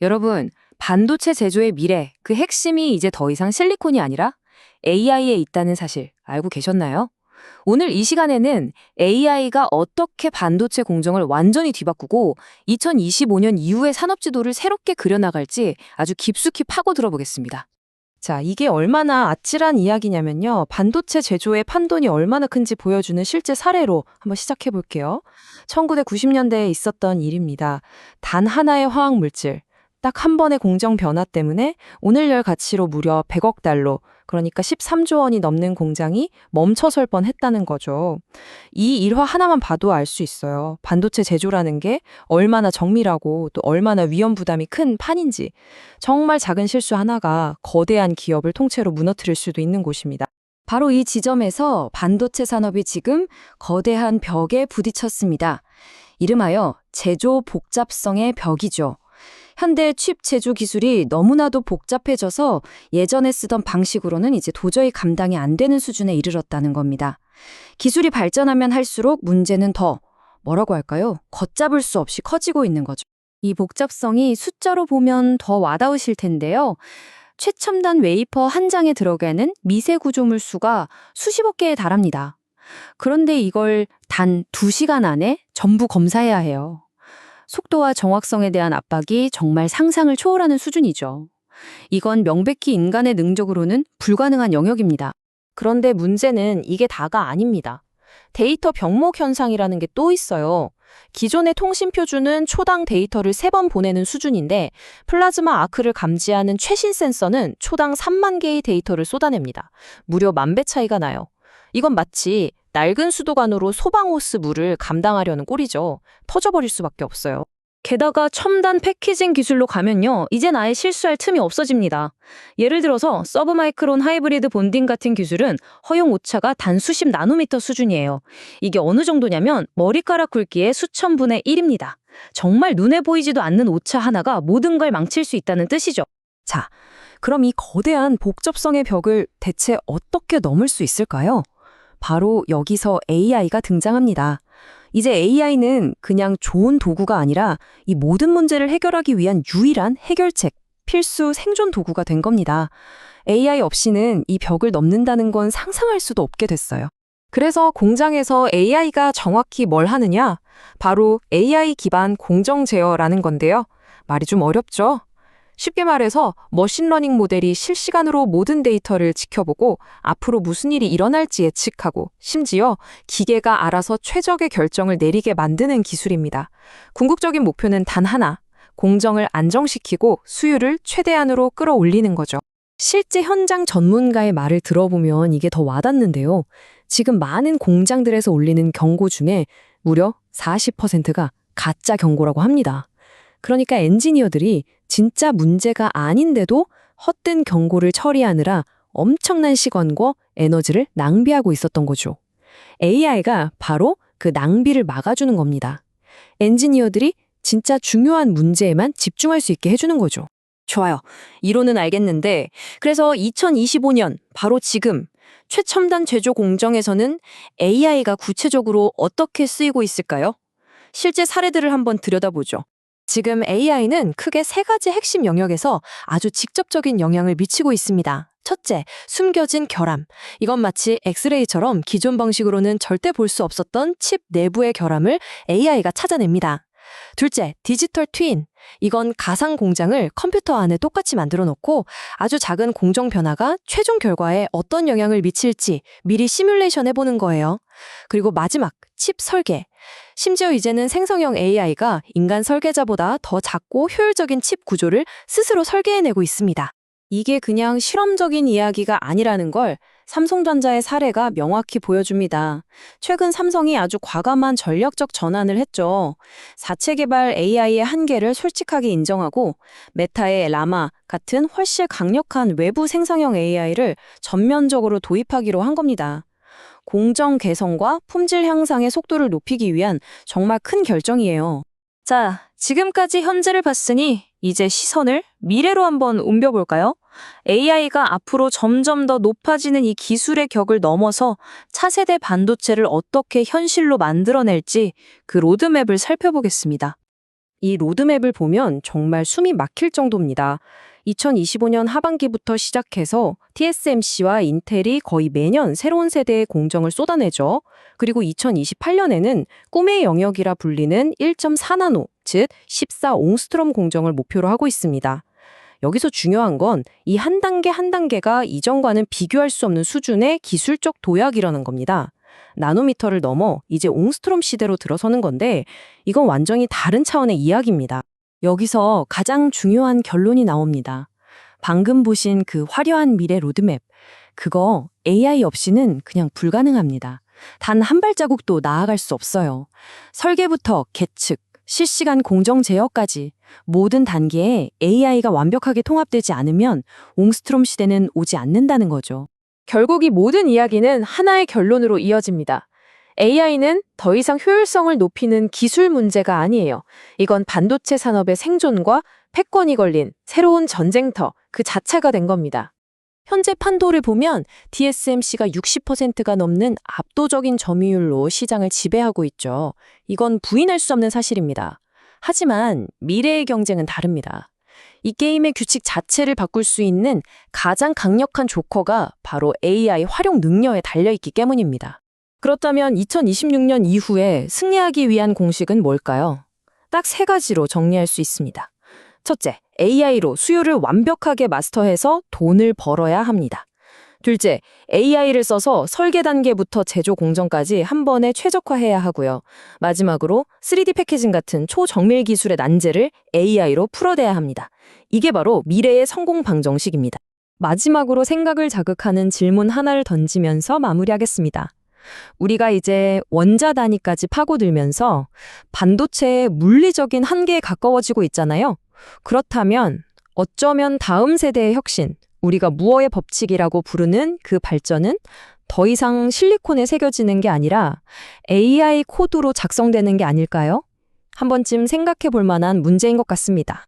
여러분, 반도체 제조의 미래, 그 핵심이 이제 더 이상 실리콘이 아니라 AI에 있다는 사실 알고 계셨나요? 오늘 이 시간에는 AI가 어떻게 반도체 공정을 완전히 뒤바꾸고 2025년 이후의 산업 지도를 새롭게 그려나갈지 아주 깊숙이 파고 들어보겠습니다. 자, 이게 얼마나 아찔한 이야기냐면요. 반도체 제조의 판돈이 얼마나 큰지 보여주는 실제 사례로 한번 시작해 볼게요. 1990년대에 있었던 일입니다. 단 하나의 화학 물질, 딱 한 번의 공정 변화 때문에 오늘날 가치로 무려 100억 달러, 그러니까 13조 원이 넘는 공장이 멈춰설 뻔했다는 거죠. 이 일화 하나만 봐도 알 수 있어요. 반도체 제조라는 게 얼마나 정밀하고 또 얼마나 위험 부담이 큰 판인지. 정말 작은 실수 하나가 거대한 기업을 통째로 무너뜨릴 수도 있는 곳입니다. 바로 이 지점에서 반도체 산업이 지금 거대한 벽에 부딪혔습니다. 이름하여 제조 복잡성의 벽이죠. 현대 칩 제조 기술이 너무나도 복잡해져서 예전에 쓰던 방식으로는 이제 도저히 감당이 안 되는 수준에 이르렀다는 겁니다. 기술이 발전하면 할수록 문제는 더, 뭐라고 할까요? 걷잡을 수 없이 커지고 있는 거죠. 이 복잡성이 숫자로 보면 더 와닿으실 텐데요. 최첨단 웨이퍼 한 장에 들어가는 미세 구조물 수가 수십억 개에 달합니다. 그런데 이걸 단 2시간 안에 전부 검사해야 해요. 속도와 정확성에 대한 압박이 정말 상상을 초월하는 수준이죠. 이건 명백히 인간의 능력으로는 불가능한 영역입니다. 그런데 문제는 이게 다가 아닙니다. 데이터 병목 현상이라는 게 또 있어요. 기존의 통신 표준은 초당 데이터를 3번 보내는 수준인데 플라즈마 아크를 감지하는 최신 센서는 초당 3만 개의 데이터를 쏟아냅니다. 무려 10,000배 차이가 나요. 이건 마치 낡은 수도관으로 소방호스 물을 감당하려는 꼴이죠. 터져버릴 수밖에 없어요. 게다가 첨단 패키징 기술로 가면요, 이젠 아예 실수할 틈이 없어집니다. 예를 들어서 서브마이크론 하이브리드 본딩 같은 기술은 허용 오차가 단 수십 나노미터 수준이에요. 이게 어느 정도냐면 머리카락 굵기의 수천 분의 1입니다. 정말 눈에 보이지도 않는 오차 하나가 모든 걸 망칠 수 있다는 뜻이죠. 자, 그럼 이 거대한 복잡성의 벽을 대체 어떻게 넘을 수 있을까요? 바로 여기서 AI가 등장합니다. 이제 AI는 그냥 좋은 도구가 아니라 이 모든 문제를 해결하기 위한 유일한 해결책, 필수 생존 도구가 된 겁니다. AI 없이는 이 벽을 넘는다는 건 상상할 수도 없게 됐어요. 그래서 공장에서 AI가 정확히 뭘 하느냐? 바로 AI 기반 공정 제어라는 건데요. 말이 좀 어렵죠? 쉽게 말해서 머신러닝 모델이 실시간으로 모든 데이터를 지켜보고 앞으로 무슨 일이 일어날지 예측하고 심지어 기계가 알아서 최적의 결정을 내리게 만드는 기술입니다. 궁극적인 목표는 단 하나, 공정을 안정시키고 수율을 최대한으로 끌어올리는 거죠. 실제 현장 전문가의 말을 들어보면 이게 더 와닿는데요. 지금 많은 공장들에서 올리는 경고 중에 무려 40%가 가짜 경고라고 합니다. 그러니까 엔지니어들이 진짜 문제가 아닌데도 헛된 경고를 처리하느라 엄청난 시간과 에너지를 낭비하고 있었던 거죠. AI가 바로 그 낭비를 막아주는 겁니다. 엔지니어들이 진짜 중요한 문제에만 집중할 수 있게 해주는 거죠. 좋아요. 이론은 알겠는데, 그래서 2025년, 바로 지금, 최첨단 제조 공정에서는 AI가 구체적으로 어떻게 쓰이고 있을까요? 실제 사례들을 한번 들여다보죠. 지금 AI는 크게 3가지 핵심 영역에서 아주 직접적인 영향을 미치고 있습니다. 첫째, 숨겨진 결함. 이건 마치 엑스레이처럼 기존 방식으로는 절대 볼 수 없었던 칩 내부의 결함을 AI가 찾아냅니다. 둘째, 디지털 트윈. 이건 가상 공장을 컴퓨터 안에 똑같이 만들어 놓고 아주 작은 공정 변화가 최종 결과에 어떤 영향을 미칠지 미리 시뮬레이션 해보는 거예요. 그리고 마지막, 칩 설계. 심지어 이제는 생성형 AI가 인간 설계자보다 더 작고 효율적인 칩 구조를 스스로 설계해내고 있습니다. 이게 그냥 실험적인 이야기가 아니라는 걸 삼성전자의 사례가 명확히 보여줍니다. 최근 삼성이 아주 과감한 전략적 전환을 했죠. 자체 개발 AI의 한계를 솔직하게 인정하고 메타의 라마 같은 훨씬 강력한 외부 생성형 AI를 전면적으로 도입하기로 한 겁니다. 공정 개선과 품질 향상의 속도를 높이기 위한 정말 큰 결정이에요. 자, 지금까지 현재를 봤으니 이제 시선을 미래로 한번 옮겨볼까요? AI가 앞으로 점점 더 높아지는 이 기술의 격을 넘어서 차세대 반도체를 어떻게 현실로 만들어낼지 그 로드맵을 살펴보겠습니다. 이 로드맵을 보면 정말 숨이 막힐 정도입니다. 2025년 하반기부터 시작해서 TSMC와 인텔이 거의 매년 새로운 세대의 공정을 쏟아내죠. 그리고 2028년에는 꿈의 영역이라 불리는 1.4나노, 즉 14옹스트롬 공정을 목표로 하고 있습니다. 여기서 중요한 건 이 한 단계 한 단계가 이전과는 비교할 수 없는 수준의 기술적 도약이라는 겁니다. 나노미터를 넘어 이제 옹스트롬 시대로 들어서는 건데 이건 완전히 다른 차원의 이야기입니다. 여기서 가장 중요한 결론이 나옵니다. 방금 보신 그 화려한 미래 로드맵, 그거 AI 없이는 그냥 불가능합니다. 단 한 발자국도 나아갈 수 없어요. 설계부터 계측, 실시간 공정 제어까지 모든 단계에 AI가 완벽하게 통합되지 않으면 옹스트롬 시대는 오지 않는다는 거죠. 결국 이 모든 이야기는 하나의 결론으로 이어집니다. AI는 더 이상 효율성을 높이는 기술 문제가 아니에요. 이건 반도체 산업의 생존과 패권이 걸린 새로운 전쟁터 그 자체가 된 겁니다. 현재 판도를 보면 TSMC가 60%가 넘는 압도적인 점유율로 시장을 지배하고 있죠. 이건 부인할 수 없는 사실입니다. 하지만 미래의 경쟁은 다릅니다. 이 게임의 규칙 자체를 바꿀 수 있는 가장 강력한 조커가 바로 AI 활용 능력에 달려있기 때문입니다. 그렇다면 2026년 이후에 승리하기 위한 공식은 뭘까요? 딱 세 가지로 정리할 수 있습니다. 첫째, AI로 수요를 완벽하게 마스터해서 돈을 벌어야 합니다. 둘째, AI를 써서 설계 단계부터 제조 공정까지 한 번에 최적화해야 하고요. 마지막으로 3D 패키징 같은 초정밀 기술의 난제를 AI로 풀어내야 합니다. 이게 바로 미래의 성공 방정식입니다. 마지막으로 생각을 자극하는 질문 하나를 던지면서 마무리하겠습니다. 우리가 이제 원자 단위까지 파고들면서 반도체의 물리적인 한계에 가까워지고 있잖아요. 그렇다면 어쩌면 다음 세대의 혁신, 우리가 무어의 법칙이라고 부르는 그 발전은 더 이상 실리콘에 새겨지는 게 아니라 AI 코드로 작성되는 게 아닐까요? 한 번쯤 생각해 볼 만한 문제인 것 같습니다.